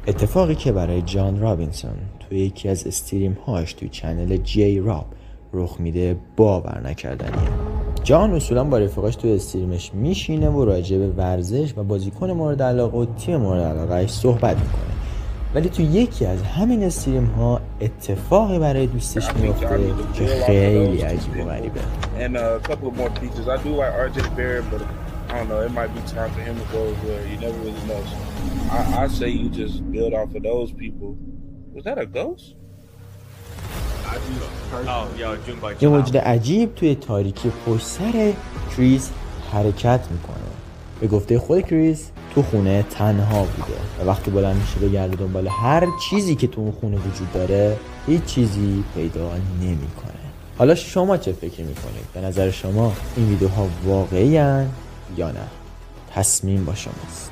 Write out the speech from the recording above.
اتفاقی که برای جان رابینسون توی یکی از استریم هاش توی چنل جی راب رخ میده باور نکردنیه. جان اصولا با رفیقاش توی استریمش میشینه و راجع به ورزش و بازیکن مورد علاقه و تیم مورد علاقهش صحبت میکنه، ولی تو یکی از همین استریم ها اتفاقی برای دوستش میفته که خیلی عجیب و غریبه. I don't know, it might be time for him to go where you never really know. So I say you just build off of those people. Was that a ghost? یه موجود عجیب توی تاریکی پشت سر کریس حرکت میکنه. به گفته خود کریس تو خونه تنها بوده و وقتی بلند میشه بگرده دنبال هر چیزی که تو اون خونه وجود داره هیچ چیزی پیدا نمیکنه. حالا شما چه فکر میکنید؟ به نظر شما این ویدیوها واقعی هن یا نه؟ تصمیم با شماست.